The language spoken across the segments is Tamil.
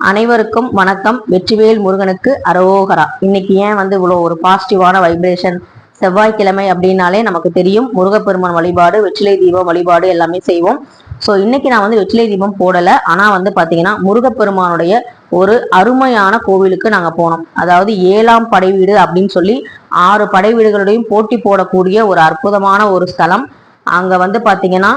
அனைவருக்கும் வணக்கம். வெற்றிவேல் முருகனுக்கு அரோகரா. இன்னைக்கு ஏன் இவ்வளோ ஒரு பாசிட்டிவான வைப்ரேஷன்? செவ்வாய்க்கிழமை அப்படின்னாலே நமக்கு தெரியும், முருகப்பெருமான் வழிபாடு, வெற்றிலை தீபம் வழிபாடு எல்லாமே செய்வோம். ஸோ இன்னைக்கு நான் வெற்றிலை தீபம் போடலை. ஆனால் பார்த்தீங்கன்னா முருகப்பெருமானுடைய ஒரு அருமையான கோவிலுக்கு நாங்கள் போனோம். அதாவது 7ஆம் படை வீடு அப்படின்னு சொல்லி 6 படை வீடுகளோடையும் போட்டி போடக்கூடிய ஒரு அற்புதமான ஒரு ஸ்தலம். அங்கே பார்த்தீங்கன்னா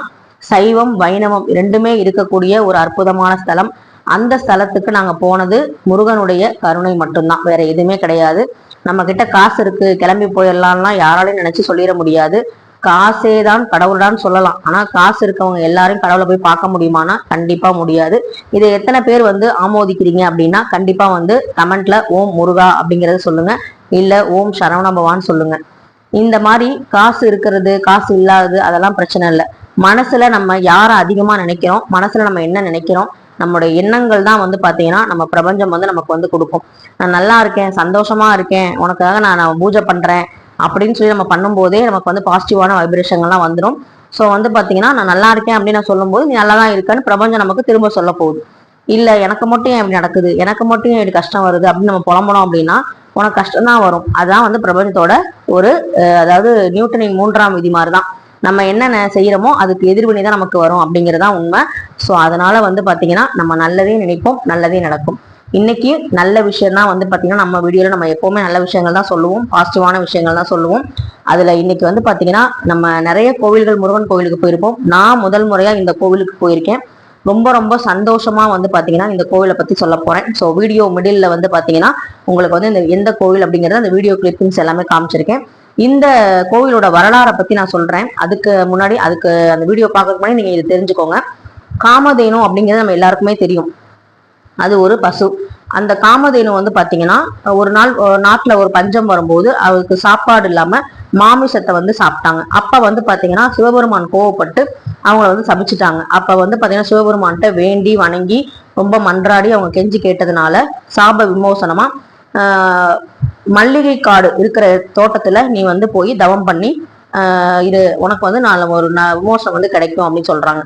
சைவம் வைணவம் ரெண்டுமே இருக்கக்கூடிய ஒரு அற்புதமான ஸ்தலம். அந்த ஸ்தலத்துக்கு நாங்க போனது முருகனுடைய கருணை மட்டும்தான், வேற எதுவுமே கிடையாது. நம்ம கிட்ட காசு இருக்கு கிளம்பி போயிடலாம்லாம் யாராலையும் நினைச்சு சொல்லிட முடியாது. காசே தான் கடவுள்தான் சொல்லலாம். ஆனா காசு இருக்கவங்க எல்லாரும் கடவுளை போய் பார்க்க முடியுமானா கண்டிப்பா முடியாது. இதை எத்தனை பேர் ஆமோதிக்கிறீங்க அப்படின்னா கண்டிப்பா கமெண்ட்ல ஓம் முருகா அப்படிங்கறத சொல்லுங்க, இல்ல ஓம் சரவணபவான்னு சொல்லுங்க. இந்த மாதிரி காசு இருக்கிறது காசு இல்லாதது அதெல்லாம் பிரச்சனை இல்லை. மனசுல நம்ம யாரை அதிகமா நினைக்கிறோம், மனசுல நம்ம என்ன நினைக்கிறோம், நம்மளுடைய எண்ணங்கள் தான் பாத்தீங்கன்னா நம்ம பிரபஞ்சம் நமக்கு கொடுக்கும். நான் நல்லா இருக்கேன், சந்தோஷமா இருக்கேன், உனக்காக நான் பூஜை பண்றேன் அப்படின்னு சொல்லி நம்ம பண்ணும்போதே நமக்கு பாசிட்டிவான வைப்ரேஷன்லாம் வந்துடும். ஸோ பாத்தீங்கன்னா நான் நல்லா இருக்கேன் அப்படின்னு நான் சொல்லும் போது நீ நல்லா தான் இருக்கேன்னு பிரபஞ்சம் நமக்கு திரும்ப சொல்ல போகுது. இல்ல எனக்கு மட்டும் ஏன் இப்படி நடக்குது, எனக்கு மட்டும் ஏன் இப்படி கஷ்டம் வருது அப்படின்னு நம்ம புலம்பணும் அப்படின்னா உனக்கு கஷ்டம் தான் வரும். அதான் பிரபஞ்சத்தோட ஒரு அதாவது நியூட்டனின் 3ஆம் விதி மாதிரிதான். நம்ம என்னென்ன செய்யறோமோ அதுக்கு எதிர்வினை தான் நமக்கு வரும் அப்படிங்கிறதா உண்மை. ஸோ அதனால பாத்தீங்கன்னா நம்ம நல்லதே நினைப்போம், நல்லதே நடக்கும். இன்னைக்கு நல்ல விஷயம் தான் பாத்தீங்கன்னா நம்ம வீடியோல நம்ம எப்பவுமே நல்ல விஷயங்கள் தான் சொல்லுவோம், பாசிட்டிவான விஷயங்கள் தான் சொல்லுவோம். அதுல இன்னைக்கு பாத்தீங்கன்னா நம்ம நிறைய கோவில்கள், முருகன் கோவிலுக்கு போயிருப்போம். நான் முதல் முறையா இந்த கோவிலுக்கு போயிருக்கேன். ரொம்ப ரொம்ப சந்தோஷமா பாத்தீங்கன்னா இந்த கோவிலை பத்தி சொல்ல போறேன். ஸோ வீடியோ மிடில் பாத்தீங்கன்னா உங்களுக்கு இந்த எந்த கோவில் அப்படிங்கறத அந்த வீடியோ கிளிப்பிங்ஸ் எல்லாமே காமிச்சிருக்கேன். இந்த கோவிலோட வரலாறை பத்தி நான் சொல்றேன். அதுக்கு முன்னாடி அந்த வீடியோ பார்க்கறதுக்கு முன்னாடி நீங்க இது தெரிஞ்சுக்கோங்க. காமதேனு அப்படிங்கிறது நம்ம எல்லாருக்குமே தெரியும், அது ஒரு பசு. அந்த காமதேனு பாத்தீங்கன்னா ஒரு நாள் நாட்டுல ஒரு பஞ்சம் வரும்போது அவருக்கு சாப்பாடு இல்லாம மாமிசத்தை சாப்பிட்டாங்க. அப்ப பாத்தீங்கன்னா சிவபெருமான் கோவப்பட்டு அவங்கள சபிச்சுட்டாங்க. அப்ப பாத்தீங்கன்னா சிவபெருமான்கிட்ட வேண்டி வணங்கி ரொம்ப மன்றாடி அவங்க கெஞ்சி கேட்டதுனால சாப விமோசனமா மல்லிகை காடு இருக்கிற தோட்டத்துல நீ போய் தவம் பண்ணி இது உனக்கு ஒரு விமோசனம் கிடைக்கும் அப்படின்னு சொல்றாங்க.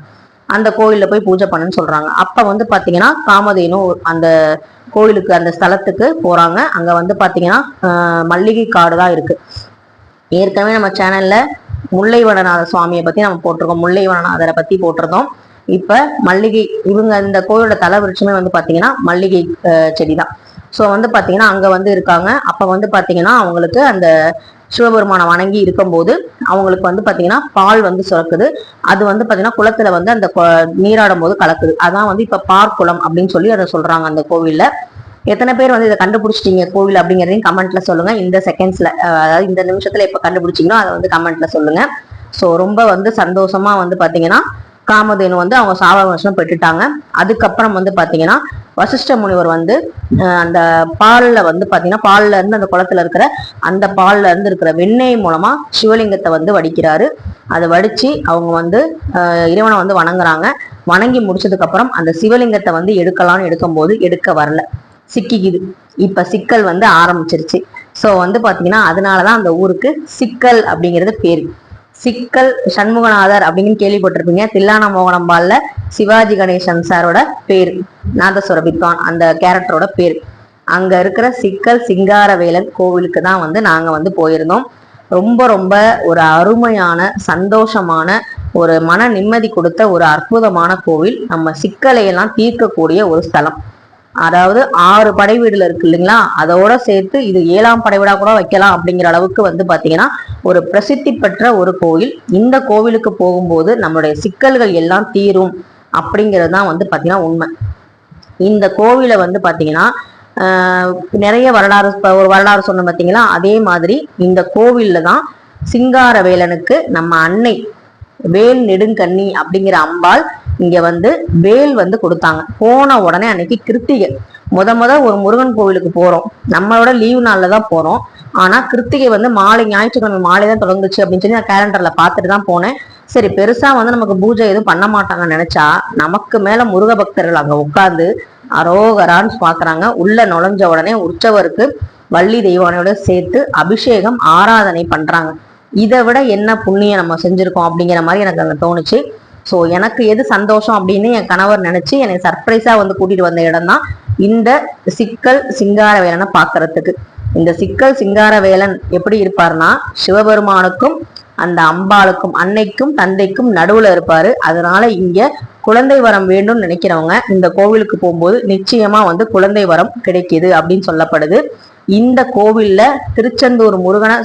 அந்த கோயில்ல போய் பூஜை பண்ணுன்னு சொல்றாங்க. அப்ப பாத்தீங்கன்னா காமதேனு அந்த கோயிலுக்கு அந்த ஸ்தலத்துக்கு போறாங்க. அங்க பாத்தீங்கன்னா மல்லிகை காடு தான் இருக்கு. ஏற்கனவே நம்ம சேனல்ல முல்லைவனநாத சுவாமியை பத்தி நம்ம போட்டிருக்கோம், முல்லைவனநாதரை பத்தி போட்டிருந்தோம். இப்ப மல்லிகை இவங்க இந்த கோயிலோட தலை விருட்சமே பாத்தீங்கன்னா மல்லிகை செடி தான். ஸோ பாத்தீங்கன்னா அங்க இருக்காங்க. அப்ப பாத்தீங்கன்னா அவங்களுக்கு அந்த சிவபெருமானை வணங்கி இருக்கும்போது அவங்களுக்கு பாத்தீங்கன்னா பால் சுரக்குது. அது பாத்தீங்கன்னா குளத்துல அந்த நீராடும் போது கலக்குது. அதான் இப்ப பார்க்குளம் அப்படின்னு சொல்லி அதை சொல்றாங்க அந்த கோவில்ல. எத்தனை பேர் இதை கண்டுபிடிச்சிட்டீங்க கோவில் அப்படிங்கிறதையும் கமெண்ட்ல சொல்லுங்க. இந்த செகண்ட்ஸ்ல அதாவது இந்த நிமிஷத்துல எப்ப கண்டுபிடிச்சிங்களோ அதை கமெண்ட்ல சொல்லுங்க. ஸோ ரொம்ப சந்தோஷமா பாத்தீங்கன்னா காமதேனு அவங்க சாபவிமோசனம் பெற்றுட்டாங்க. அதுக்கப்புறம் பாத்தீங்கன்னா வசிஷ்ட முனிவர் அந்த பால்ல பாத்தீங்கன்னா பால்ல இருந்து அந்த குளத்துல இருக்கிற அந்த பால்ல இருந்து இருக்கிற வெண்ணெய் மூலமா சிவலிங்கத்தை வடிக்கிறாரு. அதை வடிச்சு அவங்க இறைவனை வணங்குறாங்க. வணங்கி முடிச்சதுக்கு அப்புறம் அந்த சிவலிங்கத்தை எடுக்கலாம்னு எடுக்கும் போது எடுக்க வரல, சிக்கிக்குது. இப்ப சிக்கல் ஆரம்பிச்சிருச்சு. ஸோ பாத்தீங்கன்னா அதனாலதான் அந்த ஊருக்கு சிக்கல் அப்படிங்கிறது பேரு. சிக்கல் சண்முகநாதர் அப்படின்னு கேள்விப்பட்டிருப்பீங்க. தில்லானா மோகனம்பால்ல சிவாஜி கணேசன் சாரோட பேரு, நாதஸ்வர வித்வான் அந்த கேரக்டரோட பேரு. அங்க இருக்கிற சிக்கல் சிங்காரவேலன் கோவிலுக்கு தான் நாங்க போயிருந்தோம். ரொம்ப ரொம்ப ஒரு அருமையான சந்தோஷமான ஒரு மன நிம்மதி கொடுத்த ஒரு அற்புதமான கோவில். நம்ம சிக்கலையெல்லாம் தீர்க்கக்கூடிய ஒரு ஸ்தலம். அதாவது 6 படை வீடுல இருக்கு இல்லைங்களா, அதோட சேர்த்து இது 7ஆம் படை வீடா கூட வைக்கலாம் அப்படிங்கிற அளவுக்கு பாத்தீங்கன்னா ஒரு பிரசித்தி பெற்ற ஒரு கோவில். இந்த கோவிலுக்கு போகும்போது நம்மளுடைய சிக்கல்கள் எல்லாம் தீரும் அப்படிங்கிறது தான் பாத்தீங்கன்னா உண்மை. இந்த கோவிலை பாத்தீங்கன்னா நிறைய வரலாறு, ஒரு வரலாறு சொன்ன பாத்தீங்களா, அதே மாதிரி இந்த கோவில்ல தான் சிங்காரவேலனுக்கு நம்ம அன்னை வேல் நெடுங்கண்ணி அப்படிங்கிற அம்பாள் இங்க வேல் கொடுத்தாங்க. போன உடனே அன்னைக்கு கிருத்திகை முத ஒரு முருகன் கோவிலுக்கு போறோம், நம்மளோட லீவு நாள்ல தான் போறோம். ஆனா கிருத்திகை மாலை, ஞாயிற்றுக்கிழமை மாலை தான் தொடங்குச்சு அப்படின்னு சொல்லி நான் கேலண்டர்ல பார்த்துட்டு தான் போனேன். சரி பெருசா நமக்கு பூஜை எதுவும் பண்ண மாட்டாங்கன்னு நினைச்சா நமக்கு மேல முருக பக்தர்கள் அங்க உட்கார்ந்து அரோகரான்னு பாக்குறாங்க. உள்ள நுழைஞ்ச உடனே உற்சவருக்கு வள்ளி தெய்வானையோட சேர்த்து அபிஷேகம் ஆராதனை பண்றாங்க. இதை விட என்ன புண்ணியம் நம்ம செஞ்சிருக்கோம் அப்படிங்கிற மாதிரி எனக்கு அங்க தோணுச்சு. ஸோ எனக்கு எது சந்தோஷம் அப்படின்னு என் கணவர் நினைச்சு என்னை சர்ப்ரைஸா வந்து கூட்டிட்டு வந்த இடம் தான் இந்த சிக்கல் சிங்காரவேலனை பாக்குறதுக்கு. இந்த சிக்கல் சிங்காரவேலன் எப்படி இருப்பார்னா, சிவபெருமானுக்கும் அந்த அம்பாளுக்கும் அன்னைக்கும் தந்தைக்கும் நடுவுல இருப்பாரு. அதனால இங்க குழந்தை வரம் வேண்டும் நினைக்கிறவங்க இந்த கோவிலுக்கு போகும்போது நிச்சயமா வந்து குழந்தை வரம் கிடைக்குது அப்படின்னு சொல்லப்படுது. இந்த கோவில்ல திருச்செந்தூர் முருகனை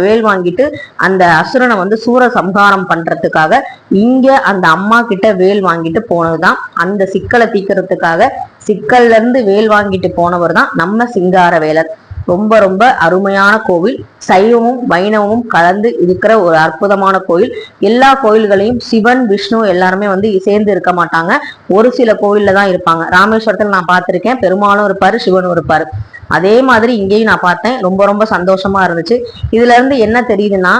வேல் வாங்கிட்டு அந்த அசுரனை வந்து சூர சம்ஹாரம் பண்றதுக்காக இங்க அந்த அம்மா கிட்ட வேல் வாங்கிட்டு போனதுதான். அந்த சிக்கலை தீக்கிறதுக்காக சிக்கல்ல இருந்து வேல் வாங்கிட்டு போனவர் தான் நம்ம சிங்காரவேலர். ரொம்ப ரொம்ப அருமையான கோவில். சைவமும் வைணவமும் கலந்து இருக்கிற ஒரு அற்புதமான கோயில். எல்லா கோயில்களையும் சிவன் விஷ்ணு எல்லாருமே வந்து சேர்ந்து இருக்க மாட்டாங்க. ஒரு சில கோவில்ல தான் இருப்பாங்க. ராமேஸ்வரத்துல நான் பார்த்திருக்கேன், பெருமாளும் இருப்பாரு, சிவனும் இருப்பாரு. அதே மாதிரி இங்கேயும் நான் பார்த்தேன். ரொம்ப ரொம்ப சந்தோஷமா இருந்துச்சு. இதுல இருந்து என்ன தெரியுதுன்னா,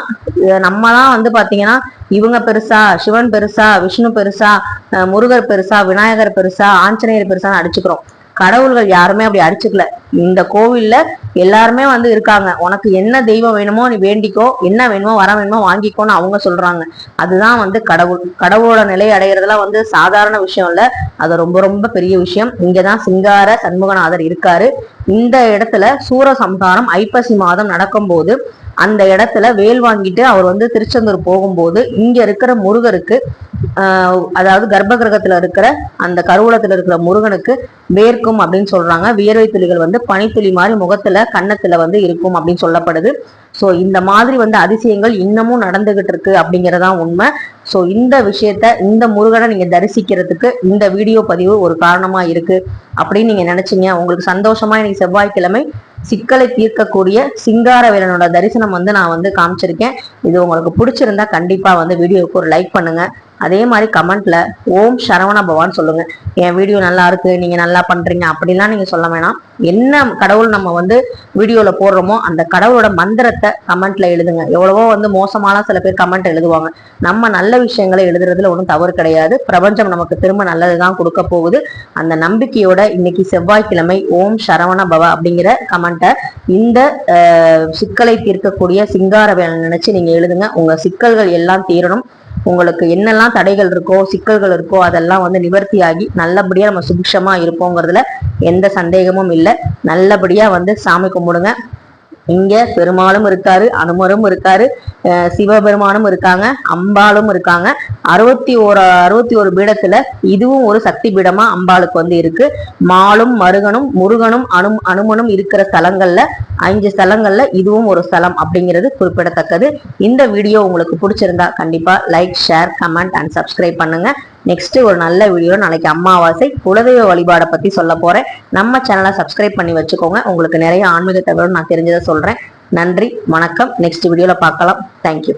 நம்ம தான் வந்து பாத்தீங்கன்னா இவங்க பெருசா, சிவன் பெருசா, விஷ்ணு பெருசா, முருகர் பெருசா, விநாயகர் பெருசா, ஆஞ்சநேயர் பெருசான்னு அடிச்சுக்கிறோம். கடவுள்கள் யாருமே அப்படி அடிச்சுக்கல. இந்த கோவில்ல எல்லாருமே வந்து இருக்காங்க. உனக்கு என்ன தெய்வம் வேணுமோ நீ வேண்டிக்கோ, என்ன வேணுமோ வர வேணுமோ வாங்கிக்கோன்னு அவங்க சொல்றாங்க. அதுதான் வந்து கடவுள். கடவுளோட நிலை அடைகிறதுலாம் வந்து சாதாரண விஷயம் இல்ல, அது ரொம்ப ரொம்ப பெரிய விஷயம். இங்கதான் சிங்கார சண்முகநாதர் இருக்காரு. இந்த இடத்துல சூரசம்ஹாரம் ஐப்பசி மாதம் நடக்கும்போது அந்த இடத்துல வேல் வாங்கிட்டு அவர் வந்து திருச்செந்தூர் போகும்போது இங்க இருக்கிற முருகருக்கு அதாவது கர்ப்ப கிரகத்துல இருக்கிற அந்த கருவூலத்துல இருக்கிற முருகனுக்கு வேர்க்கும் அப்படின்னு சொல்றாங்க. வியர்வை துளிகள் வந்து பனித்துளி மாதிரி முகத்துல கன்னத்துல வந்து இருக்கும் அப்படின்னு சொல்லப்படுது. ஸோ இந்த மாதிரி வந்து அதிசயங்கள் இன்னமும் நடந்துகிட்டு இருக்கு அப்படிங்கறதான் உண்மை. ஸோ இந்த விஷயத்த, இந்த முருகனை நீங்க தரிசிக்கிறதுக்கு இந்த வீடியோ பதிவு ஒரு காரணமா இருக்கு அப்படின்னு நீங்க நினைச்சீங்க. உங்களுக்கு சந்தோஷமா இன்னைக்கு செவ்வாய்க்கிழமை சிக்கலை தீர்க்கக்கூடிய சிங்காரவேலனோட தரிசனம் வந்து நான் வந்து காமிச்சிருக்கேன். இது உங்களுக்கு பிடிச்சிருந்தா கண்டிப்பா வந்து வீடியோவுக்கு ஒரு லைக் பண்ணுங்க. அதே மாதிரி கமெண்ட்ல ஓம் சரவண பவான்னு சொல்லுங்க. என் வீடியோ நல்லா இருக்கு, நீங்க நல்லா பண்றீங்க அப்படிலாம் நீங்க சொல்ல வேணாம். என்ன கடவுள் நம்ம வந்து வீடியோல போடுறோமோ அந்த கடவுளோட மந்திரத்தை கமெண்ட்ல எழுதுங்க. எவ்வளவோ வந்து மோசமான சில பேர் கமெண்ட் எழுதுவாங்க. நம்ம நல்ல விஷயங்களை எழுதுறதுல ஒன்றும் தவறு கிடையாது. பிரபஞ்சம் நமக்கு திரும்ப நல்லதுதான் கொடுக்க போகுது. அந்த நம்பிக்கையோட இன்னைக்கு செவ்வாய்க்கிழமை ஓம் சரவண பவ அப்படிங்கிற கமெண்ட்டை இந்த சிக்கலை தீர்க்கக்கூடிய சிங்காரவேலன் நினைச்சு நீங்க எழுதுங்க. உங்க சிக்கல்கள் எல்லாம் தீரணும். உங்களுக்கு என்னெல்லாம் தடைகள் இருக்கோ, சிக்கல்கள் இருக்கோ, அதெல்லாம் வந்து நிவர்த்தியாகி நல்லபடியா நம்ம சுபிக்ஷமா இருப்போங்கிறதுல எந்த சந்தேகமும் இல்லை. நல்லபடியா வந்து சாமி கும்பிடுங்க. இங்க பெருமாளும் இருக்காரு, அனுமரும் இருக்காரு, சிவபெருமானும் இருக்காங்க, அம்பாளும் இருக்காங்க. 61 பீடத்துல இதுவும் ஒரு சக்தி பீடமா அம்பாளுக்கு வந்து இருக்கு. மாலும் மருகனும் முருகனும் அனுமனும் இருக்கிற ஸ்தலங்கள்ல 5 ஸ்தலங்கள்ல இதுவும் ஒரு ஸ்தலம் அப்படிங்கிறது குறிப்பிடத்தக்கது. இந்த வீடியோ உங்களுக்கு பிடிச்சிருந்தா கண்டிப்பா like, share, comment and subscribe பண்ணுங்க. நெக்ஸ்ட் ஒரு நல்ல வீடியோ நாளைக்கு அமாவாசை குலதெய்வ வழிபாடை பத்தி சொல்ல போறேன். நம்ம சேனலை சப்ஸ்கிரைப் பண்ணி வச்சுக்கோங்க. உங்களுக்கு நிறைய ஆன்மீக தகவல் நான் தெரிஞ்சதை சொல்றேன். நன்றி, வணக்கம். நெக்ஸ்ட் வீடியோல பார்க்கலாம். தேங்க்யூ.